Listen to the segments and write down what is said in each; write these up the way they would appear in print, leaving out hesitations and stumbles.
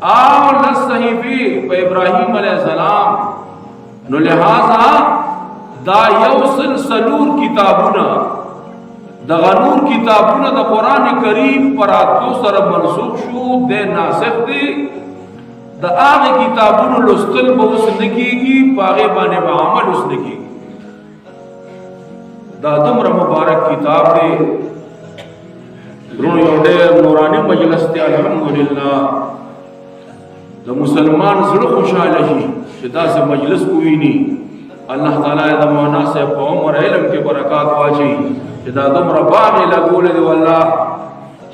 آو لس صحیفی پا ابراہیم علیہ السلام نو لہذا دا یوصل سلور کتابونا دا غنور کتابونا دا قرآن کریم پر آتو سر منسوخ شو دے ناسخ دے دا آغی کتابونا لستل با اس نکی گی پاغی بانے با عمل اس نکی گی دا دمر مبارک کتاب دے رونی اوڈیر نورانی مجلس دے الحمدللہ دا مسلمان زڑ خوشحال شي چې داسې مجلس کوي ني الله تعالی دا مولانا صاحب په عمر علم کې برکات واچي چې دا دومره باغ لګول دی والله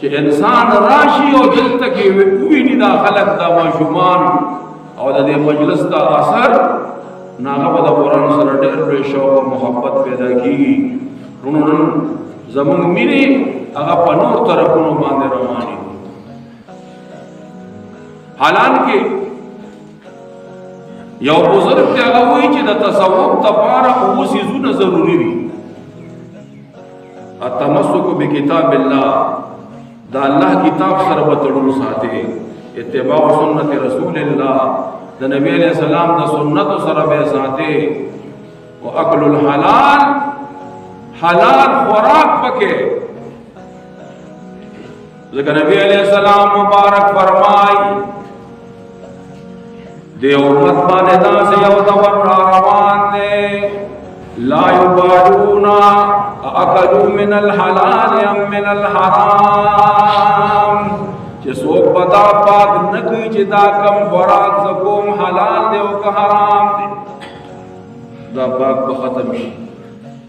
چې انسان راشي او دلته کې ویني دا خلق دا ماشومان او د دې مجلس دا اثر ناغه د قرآن سره ډېر لوی شوق او محبت پیدا کیږي رونو زموږ مینه هغه په نور طرفونو باندې رواني حالانکه یو بزرگ ته هغه وایي چې د تصوف لپاره اوس یزونه ضروری دي التمسک بکتاب الله دا الله کتاب سره بتړو ساتي اتباع سنت رسول الله د نبی علیہ السلام د سنت سره به ساتي او اکل الحلال حلال خوراک پکې ځکه نبی علیہ السلام مبارک فرمای دے امت بانے دا سے یو دور روان دے لا یبالونا اکلو من الحلال ام من الحرام چه سوک بدا پاک نکی چه دا کم خوراک زکوم حلال دے و که حرام دے دا پاک بختم شی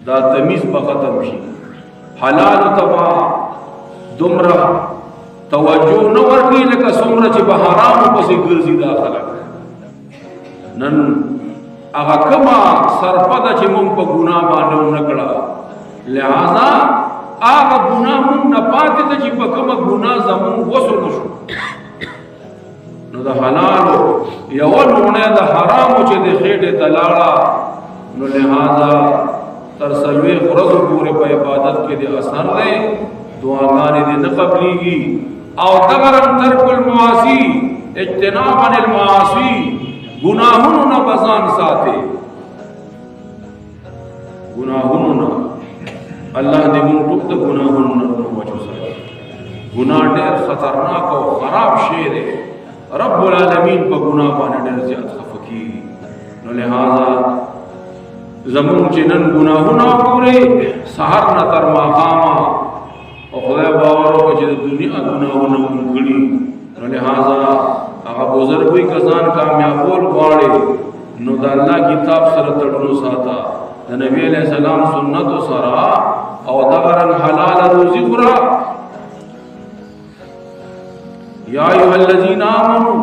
دا تمیز بختم شی حلال تبا دمرا توجہ نور کی لکا سمرا چه بحرام پسی گرزی دا خلق نن اغا کما سرپدا چه مون پا گناہ باندو نکڑا لہذا آغا گناہ مون نپاتی تا چه پا کما گناہ زمون وصل نشو نو دا حلالو یول ہونے دا حرامو چه دے خیٹ تلالا نو لہذا ترسلوی خرزو پورے پا عبادت کے دے اثر دے دعاگانی دے نقبلی گی او دغرم ترک المعاصی اجتناب عن المعاصی گناہونو نا بزان ساتے گناہونو نا اللہ دے من ٹک دا گناہونو نا وجو ساتے گناہ دیر خطرناک و خراب شیر ہے رب العالمین پا گناہ بانے دیر زیاد خفکی نو لہذا زمون چنن گناہونا پورے سہر نا تر ماقاما و خدای باورو کچھ دنیا گناہونا منگلی نو لہذا اگر بزرگوی کسان کامیابول غواړي نو دا اللہ کتاب سره تړلو ساته د نبی علیہ السلام سنت سره او دغرن حلال روزی خورا یا ایها الذین آمنوا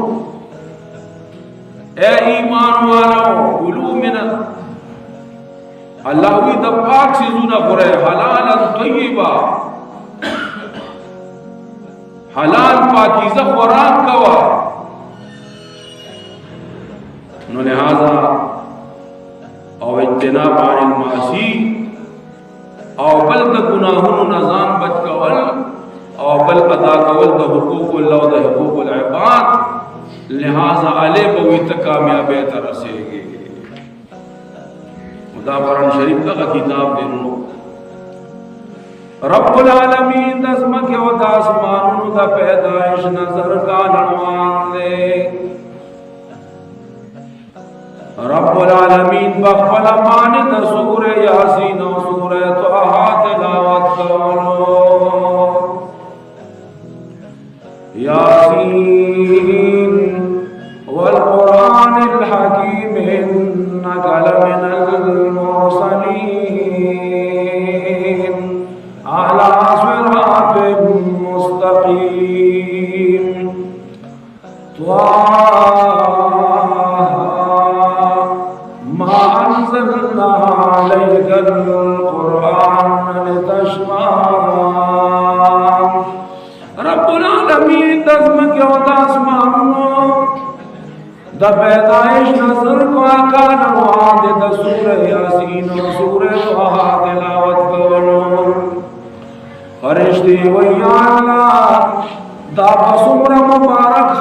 اے ایمان والو کلوا من اللہ وی د پاک چیزونه خورئ حلالا طیبا حلال پاکیزه خوراک کوا نو لہذا او اجتناب عن المعاصی او بل د گناہونو نظام بچ کول او بل ادا کول د حقوق اللہ و د حقوق العباد لہذا علی بوی تک کامیابی ترسے گی دا قرآن شریف کا کتاب دینو رب العالمین دزمک و داسمانو دا پیدائش نظر کا نروان دے رب العالمین بخبل امان دا سور یاسین و سور طه تلاوت کولو یاسین والقرآن الحکیم انک لمن المرسلین على صراط مستقیم عليك القرآن لتشقى رب العالمین دزمک و داسمانو دا پیدائش نظر کو آقا نوان دا سورہ یاسین و سورہ طه تلاوت کرو فرشتی و یا اللہ دا بسمر مبارک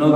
9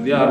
9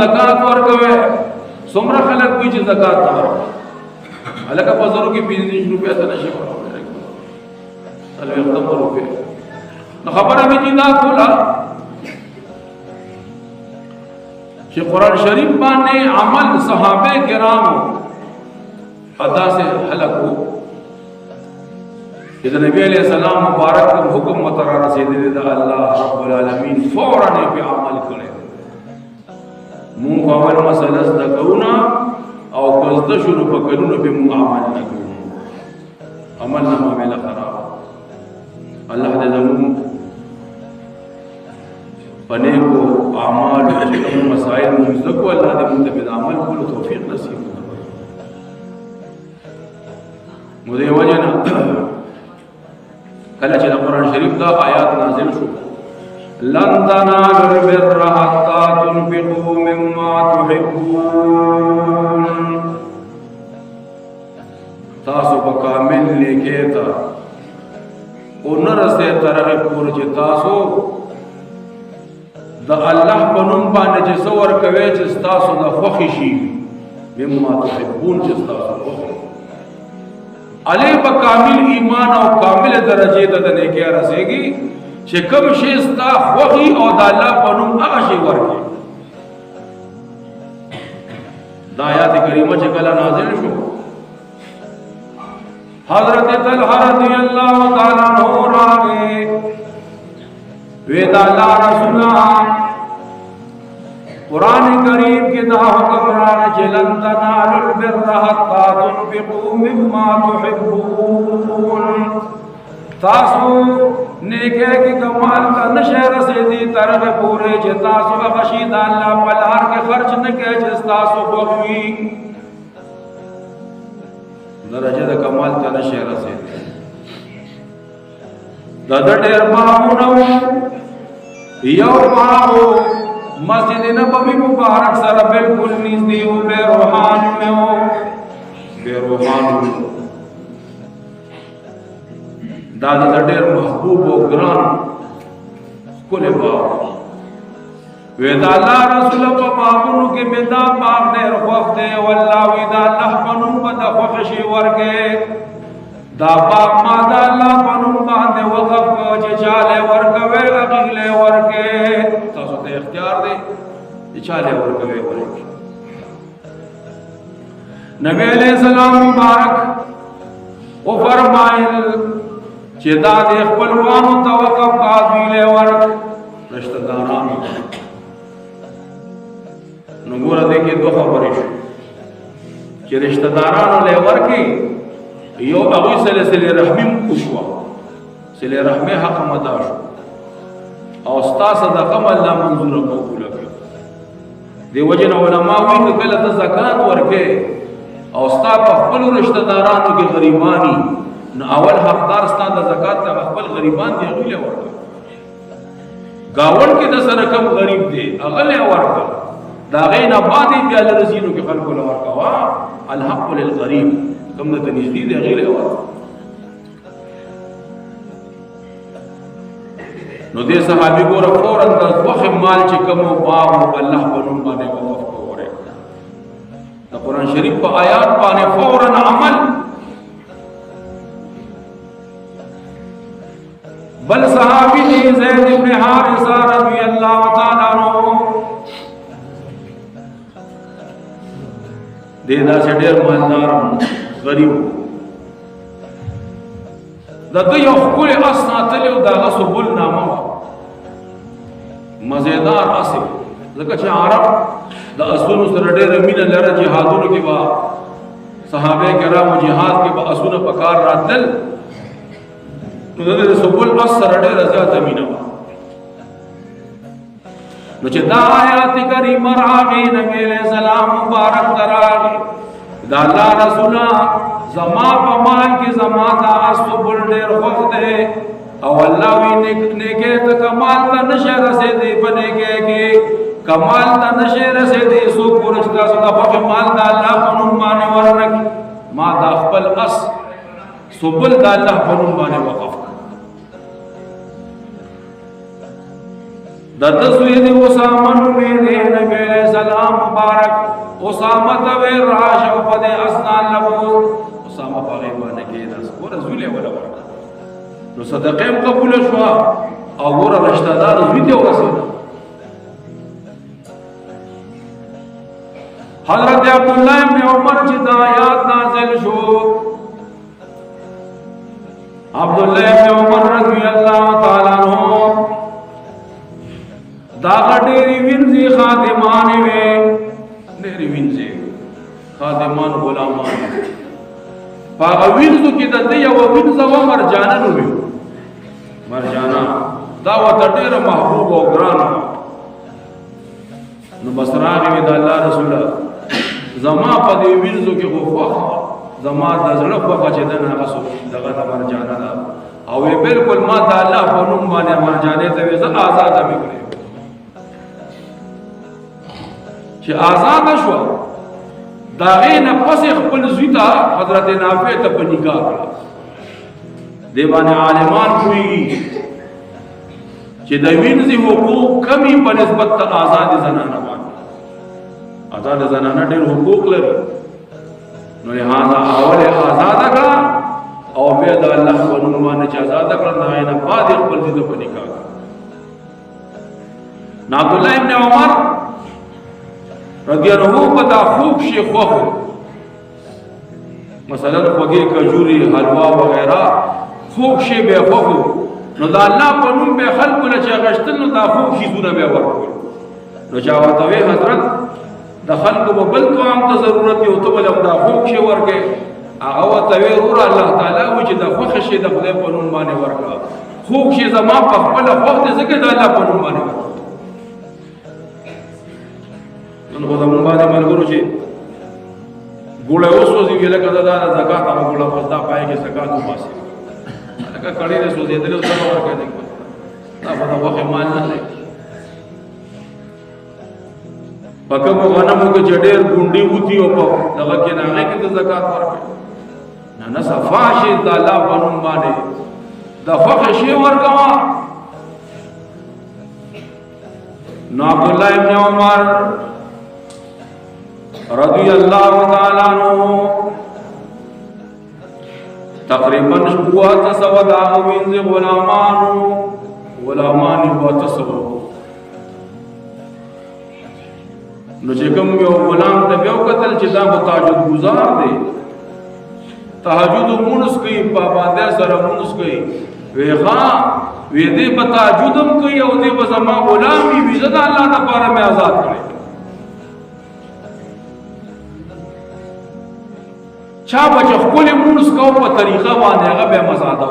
زکات ورکوي څومره خلک وی چې زکات نه ورکوي الکه په زرو کې 25 روپیا ته نشي ورکوي سلوي ختم روپیا نو خبره مې دا کوله چې قرآن شریف باندې عمل صحابه کرامو ادا سے حلقو اذا نبی علیہ السلام مبارک حکم مترا رسیدلی دا اللہ رب العالمین فوراً پہ عمل کرے مون اول مسئلہ دکونا او قصد شروع پکرون پہ مون عمل نکونا عمل نما میلا خراب اللہ دے زمون پنے کو اعمال چکم مسائل مزدکو اللہ دے منتبید عمل کلو توفیق نصیب مدے وجہ کله چې قرآن شریف دا آیات نازل شو لن تنالوا البر حتى تنفقوا مما تحبون تاسو په کامل لیکه تا او نرسه ترغه پور چې تاسو د الله په نوم باندې چې څور کوي چې تاسو د خوښي شي مما تحبون چې تاسو خوښي علی با کامل ایمان او کامل درجه ته نه کې رسېږي چې کوم شی ستا خوږي او د الله په نوم هغه شی ورکړي دا آیات کریمه چې کله نازل شو حضرت طلحه رضی الله تعالی عنہ راغه ودا الله رسول قرآن کریم کے دا حکم رانا چلن تنالوا البر حتى تنفقوا مما تحبون تاسو نیکے کی کمال کا نشہ رسیدی طرف پورے چھ تاسو بخشید اللہ پلار کے خرچ نکے چھ تاسو بخوی درجہ دا کمال کا نشہ رسیدی دا دیر باہونو یو باہو مسجد نبوی مبارک سر بالکل نزدی ہو بے روحان میں ہو بے روحان میں دادا دیر محبوب و گران کل باغ ویدا اللہ رسول پا باغنو کے بیدا باغ دیر خوف دے واللہ ویدا اللہ پنوں بدا خوخشی ورکے دا باغ مادا اللہ پنوں باندے وقف کو چالے ورکوے اقیلے ورکے تاسو ته اختیار دی چې چاله ورکوي ورکوي نبی علیہ السلام مبارک او فرمایل چې دا د خپلوانو توقف قابل ورک رشتہ داران نو ګوره دې کې دوه خبرې شو چې رشتہ دارانو له ورکی یو هغه سلسله رحمیم کوشوا سله رحمه حق مدا شو او ستا صدقه الله منظور قبول کړي دی وجنه علماء وایي کله ته زکات ورکې او ستا په خپل رشتہ دارانو کې غریبانی نو اول حقدار ستا د زکات ته خپل غریبان دی غوله ورکړي گاون کې د سره کم غریب دی هغه له ورکړه دا غینه باندې بیا لرزینو کې خلکو له ورکوا الحق للغریب کوم د نږدې دی غیله ورکړه نو دې صحابي ګور فورا د وخت مال چې کوم باغ الله په نوم باندې وقف کوره د قرآن شریف په آیات باندې فورا عمل بل صحابي زید بن حارثه رضی الله تعالی عنہ دې دا ډېر مالدار غریب دغه یو خپل اسنا تلو دغه سبل نامه مزیدار اصل ځکه چې عرب د اسونو سره ډېر مینه لري جهادونو کې با صحابه کرامو جهاد کې با اسونه پکار راتل نو دغه سبل اثر ډېر زیات مینه نو چې دا آیات کریمه راغی نبی علیہ السلام مبارک تراغی دا اللہ رسولہ زما پمان کی زما دا سبل ډېر خوښ دی او الله وی نیکه ته کمال ته نشه رسیدي بنے کې کمال ته نشه رسیدي سو پورچ کا صدا په مال دا الله په نوم باندې ورنک ما دا خپل اس سبل دا الله په نوم باندې وقف دتسوی دی اسامہ نومی دی نبی علیہ السلام مبارک اسامہ توی راش او پدے اسنان لبوز اسامہ پاغیبانے کی ناس گورا زولی والا ورکا نو صدقیم قبول شوا او گورا رشتہ دار زویتے ورسینا حضرت عبداللہ ابن عمر چی آیات نازل شو عبداللہ ابن عمر رضی اللہ تعالیٰ عنہ داغا ڈیری وینزی خادمانی وے ڈیری وینزی خادمان غلامان پاگا وینزو کی دا دیا و وینزا و مرجانا نوی مرجانا داوتا دیر محبوب و گرانا نو بسراغی وی دا اللہ رسولہ زما پا دی وینزو کی غفاق زما دا زلق وقا چی دن آغا سو دغا دا مرجانا دا اوی بلکل ما دا اللہ پا نمبانی مرجانے تاوی زا آزادا بگرے چې آزاد شو دا غین پس خپل زویتا حضرت نافع ته په نکاح کړه دیوانه عالمان کوي چې د وینځي حقوق کمی په نسبت ته آزاد زنانه باندې آزاد زنانه ډېر حقوق لري نو لہذا اول آزاد کړه او بیا د الله په نوم باندې چې آزاد کړه دا غین بعد خپل زویتا په نکاح کړه عبد الله ابن عمر رضی اللہ عنہ پتا خوب شی خوخ مثلا خوگی کجوری حلوہ وغیرہ خوب شی بے خوخ نو دا اللہ پنوم بے خلقو لچا غشتن نو دا خوب شی زونه بے ورکو نو چاواتوی حضرت دا خلقو ببل تو عام تا ضرورتی ہو تو بلم دا خوب شی ورکے آغاواتوی رورا اللہ تعالیٰ وچی دا خوخ شی دا خدای پنوم بانے ورکا خوب شی زمان پخبل خوخ دے سکے دا اللہ پنوم بانے ورکا نو خدا مون باندې ملګرو چې ګوړه اوسوځي ویل کده دا زکات هغه ګوړه پسدا پای کې زکات وباسي لکه کړي له سوځي دلته څه ورکړي دا په وخت مال نه دی پکه په غنمو کې جډیر ګونډي وتی او په دغه کې نه هغه کې زکات ورکړي نه نه صفاشي د الله بنوم باندې د فخر شی ورکوا نو عبد الله ابن عمر رضی اللہ تعالیٰ عنہ تقریباً قوات سوا داغوین سے غلامانی قوات سوا نو چکم یو غلام تبیو قتل چیزا کو تحجد گزار دے تحجد منس کئی پاباندے سر منس کئی وی دے بتحجدم کئی او دے بزما غلامی ویزد اللہ دا پارا میں آزاد کرے چا بچه خپل مونږ کو په طریقه باندې هغه به مزاده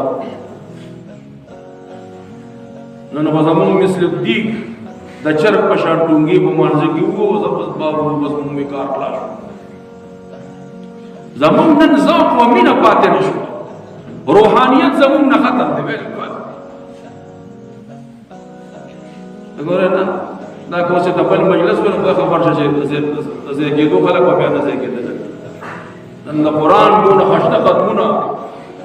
نو نو زمون مثل دیګ د چرګ په شان ټونګي په مانځ کې وو زبس بابو بس مونږ کار خلاص زمون نن ذوق و مینه پاتې نشو روحانیت زمون نه ختم دی بالکل وګوره نه دا کوڅه ته بل مجلس په خبر شې زه کېدو خلک په بیان نه کېدل نن قرآن دون خشته ختمونه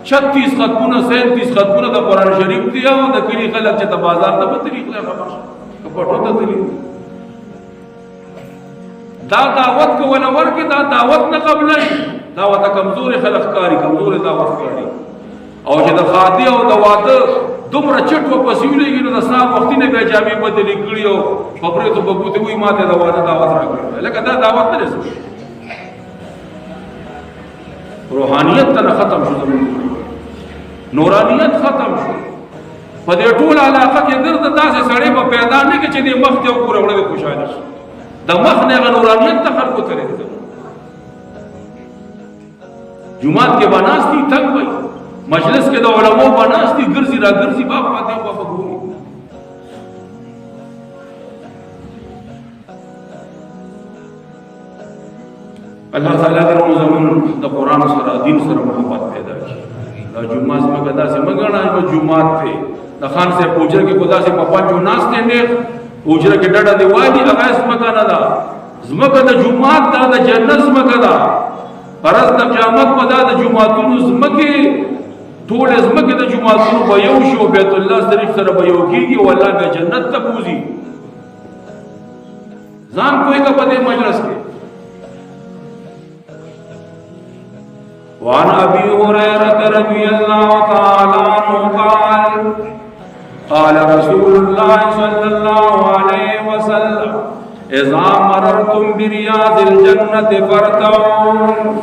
36 ختمونه 37 ختمونه د قرآن شریف دی او د کلی خلک چې د بازار ته په طریقه خبر شي کپټو ته دي دا دعوت کو ولا ورکه دا دعوت نه قبلای دعوت کمزور خلک کاری کمزور دعوت کاری او چې د خادي او د واده دومره چټ په پسیولېږي نو د صاحب وخت نه به جامې بدلې کړی او خبره ته بګوته وي ماته د واده دعوت راکړه لکه دا دعوت نه رسو روحانیت ته ختم شو نورانیت ختم شو په دې ټول علاقه کې درته داسې سړی په پیدا نه کې چې د مخ ته وګوره وړه خوشاله شي د مخ نه نورانیت ته خلکو ته رسېږي جمعات کې بناستی تنگ وي مجلس کې د علماء بناستی ګرځي را ګرځي باپ پاتې په بګوري اللہ تعالیٰ در زمون د قرآن سره دین سره محبت پیدا کی دا جمعه زمګه داسې مګړه په جمعات ته د خان سے پوجا کې خدا سے پپا جو ناشته نه پوجا کې ډډه دی وادي هغه زمګه نه دا زمګه د جمعات د جنت زمګه دا پرز د قیامت په د جمعاتونو زمګه ټول زمګه د جمعاتونو په یو شو بیت الله شریف سره به یو کیږي او الله به جنت ته بوزي ځان کوئی کا پدې مجلس کې. وعن ابي هريره رضي الله تعالى عنه قال قال رسول الله صلى الله عليه وسلم اذا مررتم برياض الجنه فارتعوا.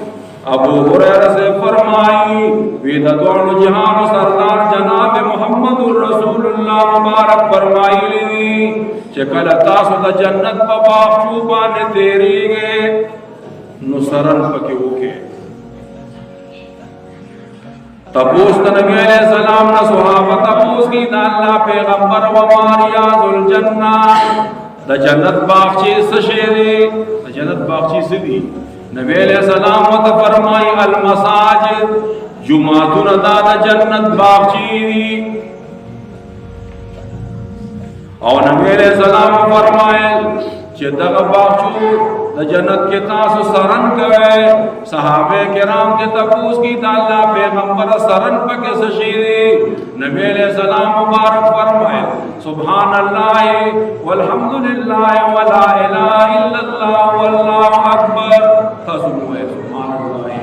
ابو هريرہ سے فرمائی ویدتون جہان سردار جناب محمد رسول اللہ مبارک فرمائی لی چکل تاسو دا جنت پا باقو بانے تیری گئے نسرن پکی ہوکے. تپوس دا نبی علیہ السلام نا صحابہ تپوس کی دا اللہ پیغمبر وما ریاض الجنہ دا جنت باقچی سشیدے دا جنت باقچی سدی. نبی علیہ السلام و فرمائی المساجد جمعتون دا جنت باقچی دی. اور نبی علیہ السلام فرمائے چہ دغ باقچو دا جنت کے تاسو سرن کوئے. صحابہ کرام کے تپوس کی تعالیٰ پیغمبر سرن پکے سشیدی. نبی علیہ السلام مبارک فرمائے سبحان اللہ والحمدللہ ولا الہ الا اللہ واللہ اکبر. تاسو موئے سبحان اللہ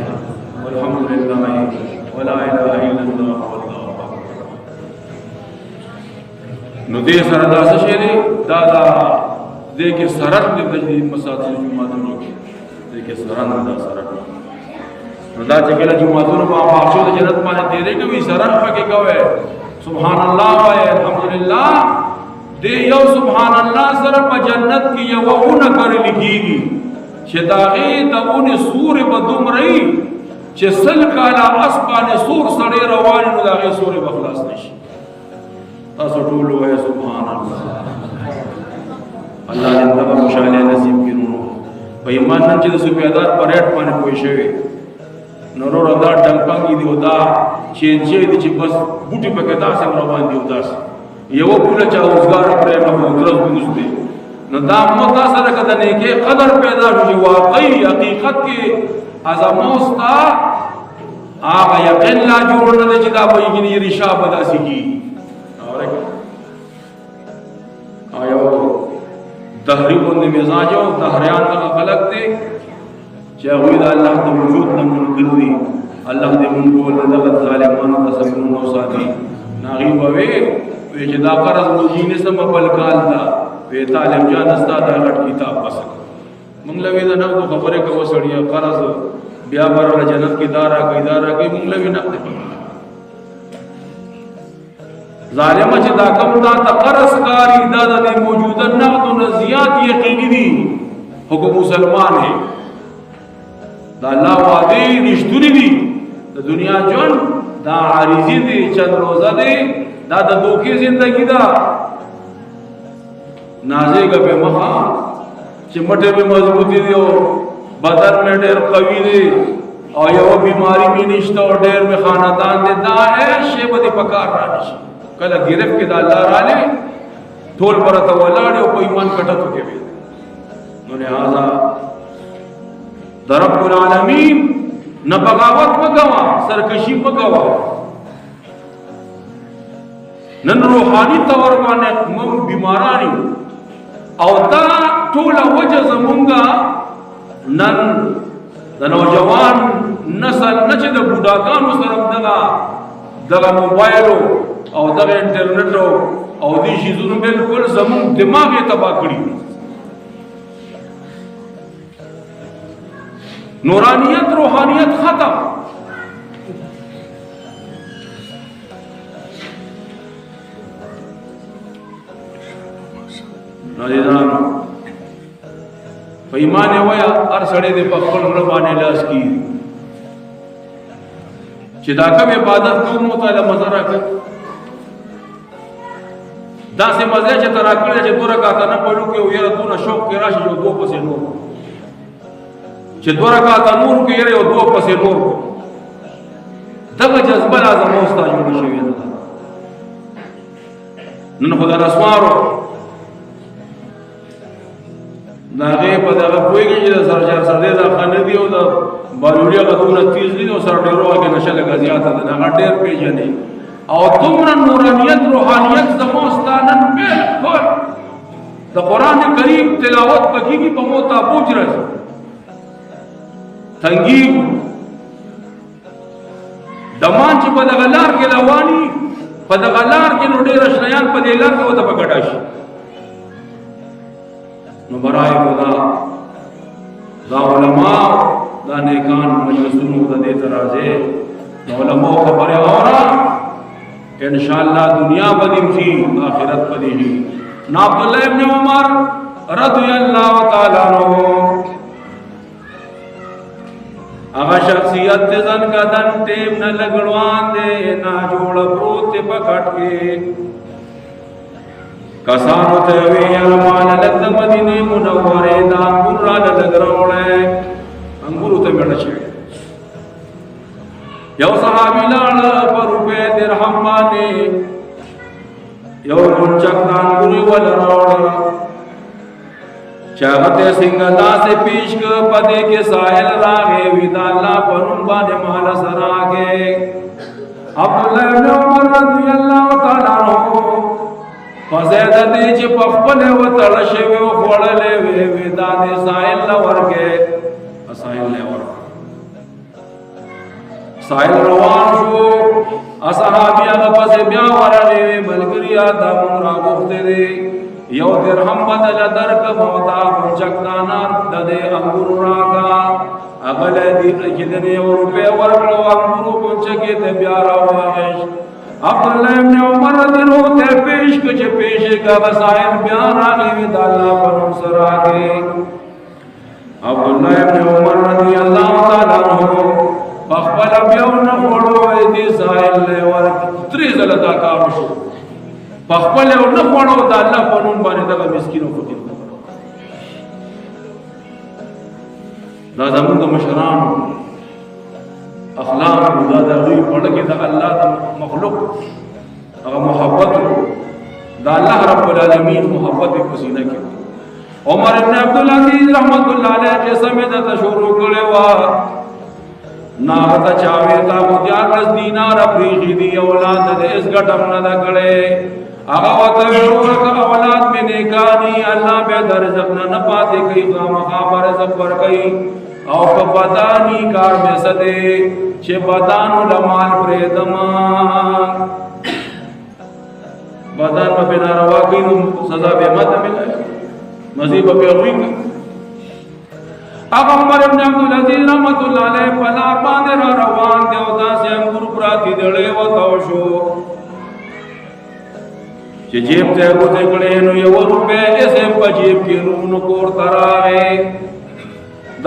والحمدللہ ولا الہ الا اللہ واللہ اکبر. نو دے سردہ سشیدی دادا دیکھے سرن دے تجدید مساجد جمعاتوں کی دیکھے سرن دا سرن دا چکلہ جمعاتوں کو آپ آخشو دا جنت پانے تیرے کبھی سرن پکے کوئے سبحان اللہ وائے الحمدللہ دے یو سبحان اللہ سر پا جنت کی یو اون کر لکھی گی چھ داغی دا اون سور بدوم رئی چھ سل کالا اسپانے سور سڑے روانی نو داغی سور بخلاص نشی. تاسو ٹولو ہے سبحان اللہ. اللہ نے انتبہ مشاہلے نصیب کی نونو بھئی ایمان ننچے دا سپیدار پریٹ پانے کوئی شوئے نورو رضا ڈنپنگی دیو دا چینچے دی چی بس بوٹی پہ کتا سے مروان دیو دا سی یہ وہ پولا چاہ ازگار پریمہ کو درست بگوز دے ندا متاثر کدنے کے قدر پیدا ہوئی واقعی حقیقت کے ازموستا آقا یقین لا جوڑنا دے چیدہ بھئی گنی رشا بدا سی کی آیا دہری بندی مزاجوں دہریان کا خلق دے چاہوید اللہ دا وجود نمون کردی اللہ دے منگول ندغت ظالمان تصمون نوسا دی ناغیب ہوئے ویچدا قرض مجین سم بلکال دا وی تعلیم جانستا دا غٹ کتاب پسک منگلوی دا نقد خبرے کا وسڑیا قرض بیا بر جنت کی دارہ کی منگلوی نقد پکا ظالمہ چی دا کم دا تا قرص کاری دا دا دی موجودہ نقد و نزیات یقینی دی حکم مسلمان ہے دا اللہ وعدی رشتوری دی دا دنیا جون دا عریضی دی چند روزہ دی دا دا دوکی زندگی دا نازے گا پہ مخا چمٹے پہ مضبوطی دی بدن میں دیر قوی دی اور یہ بیماری بھی نشتا اور دیر میں خاندان دی دا ہے شیبہ دی پکار رانشی کلا گرفت کے دا اللہ رانے ٹھول برتا ولاڑے اور کوئی من کٹتو کے بھی تو لہذا رب العالمین نہ بغاوت مگوا سرکشی مگوا نن روحانی طور بانے مم بیمارانی او دا ٹولا وجہ زمونگا نن دا نوجوان نسل نچے دا بوداکانو سرم دغا موبائلو او دغا انٹرنیٹو او دی شیزونو بالکل زمون دماغی تباہ کری نورانیت روحانیت ختم ناظران فیمان ویا ارسڑے دے پخل ربانے لاس کی چداکم عبادت کو مطالعہ مزہ رکھا دا سے مزہ چھتا راکڑے چھے دو رکاتا نہ پڑھو کہ ویرہ دو نہ شوق کے راشی جو دو پسے نور چھے دو رکاتا نور کے یرے دو پسے نور کو دغا جذبہ لازم ہوستا جو نشوی نن خدا رسوارو ناغے پا دغا کوئی گی جی دا سرچار سردے دا خاندی ہو دا باروڑیا کا دونہ تیز لی دا سر ڈیرو آگے نشہ لگا زیادہ دا ناغا ڈیر پی جانے اور تمنا نورانیت روحانیت زموستانن بالکل د قران کریم تلاوت پکې کی په موتا بوج راځي تنګي دمان چې په دغه لار کې رواني په دغه لار کې نو ډېر شیان په دې لار کې وته پکړا شي نو برای خدا دا علماء دا نیکان مجلسونو د دې ترازه علماء خبره اورا ان شاء الله دنیا بدیم شي آخرت بدیم شي نا عبد الله ابن عمر رضی الله تعالی عنہ هغه شخصیت دې ځن کدن ټیم نه لګړوان دې نا جوړ پروت په کټ کې کسانو ته وی ارمان لګ مدینه منوره دا انګور را لګړوړې انګور ته مړ شي یو صحابي لاړ پر روپے درهم باندې یو منچک انګوري ول راوړ چاغته څنګه داسې پیش ک پدې کې ساحل راغې ودا الله پرون باندې مال سراغې عبد الله بن عمر رضی الله تعالی عنہ فزید دې چې په خپل وتړ شوی او خړلې ودا دې ساحل ورکه ساحل نه ورکه ساحل روان شو اصحابیانو پس بیا ورغې ملګریا دا مون راغوخته دي یو درهم بدل درک موتا چکدانار د دې انګور راکا اغل دې چې دې یو روپے ورکړو انګور کو چکه ته بیا راوغش عبد الله ابن عمر رضی الله ته پیش کچ پیش کا وسائل بیا راغې د الله پر سراغه عبد الله ابن عمر رضی الله تعالی عنہ خپل بیا نه وړو دې سائل له ورک تری زلتا کار شو خپل او نه وړو د الله په نوم باندې د مسکینو فقیر دا زموږ مشران اخلاق دا د غوی په لکه د الله د مخلوق هغه محبت دا الله رب العالمین محبت په سینه کې عمر ابن عبد العزيز رحمت الله علیه چې سمېده شروع کړي وا ناغتا چاوی تا خودیار رس دینار اپریخی دی اولاد دے اس گٹم ندا کڑے آغا وطا شورک اولاد میں نیکانی اللہ بے در رزقنا نپاتے کئی خام خابر رزق پر کئی او کبادانی کار میں صدے چھے بدانو لمال پریدما بدان پہ بنا روا کئی نو سزا بے مد ملے مزید پہ ہوئی کئی عمر ابن عبد العزيز رحمت الله علیه پلا باندې را روان دی او داسې انګور پراتی دړې وتاو شو چې جیب ته کوته کړي نو یو روپے ایسے په جیب کې نو کور تراغه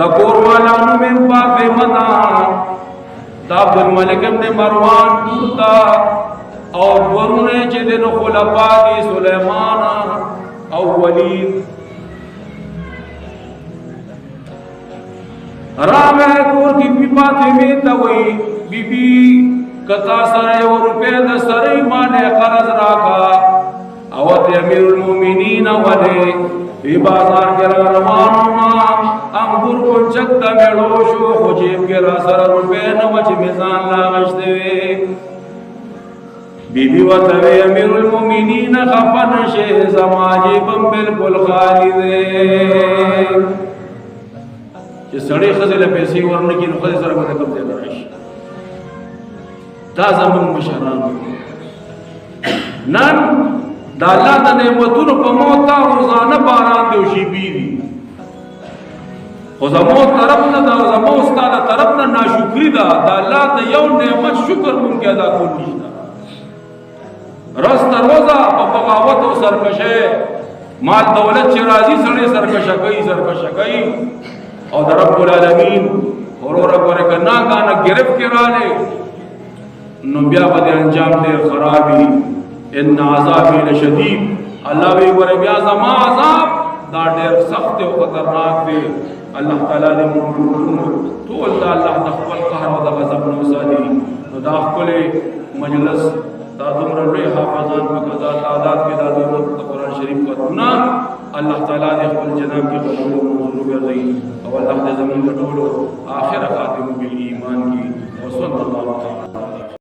د کور والا نو مې پاپه منا دا عبد الملک ابن مروان دوتا او ورونه چې د خلفاء دي سليمان او ولید رام کور کی بی فاطمه ته وی بی بی کتا سره یو روپے د سره مانه قرض راکا او ته امیر المؤمنین وله ای بازار کې روانو ما انګور کو چکتا میړو شو خو جیب کې را سره روپے نه وچ میزان لا غشته وی بی بی وته امیر المؤمنین خفن شه زماجبم بالکل خالی دے چې سړی خزل پیسې ورنکې نو خزل سره به کم ځای راشي دا زموږ مشران نن دا الله د نعمتونو په موتا روزانه باران دی او شیبي دي خو زموږ طرف نه دا زموږ ستاده طرف نه ناشکری ده د الله د یو نعمت شکر مونږ ادا کول نشته راز تر روزه په بغاوت او سرکشه مال دولت چې راځي سړی سرکشه کوي او در رب العالمین اور رب ورکنا کانا گرفت کرانے نو بیا بد انجام دیر خرابی ان عذابی لشدید اللہ بھی ورے بیا زما عذاب دا دیر سخت و خطرناک دے اللہ تعالیٰ نے تو اللہ دخبل قہر و دا غضب نوسادی دا خپل مجلس دا دمر لوی حافظان په قضا تعداد کې دا ضرورت قرآن شریف کا دنا اللہ تعالیٰ نے خپل جناب کی قبول و منظور گردئی او اللہ نے زمین ټولو آخر خاتم بالایمان کی وصلی اللہ تعالی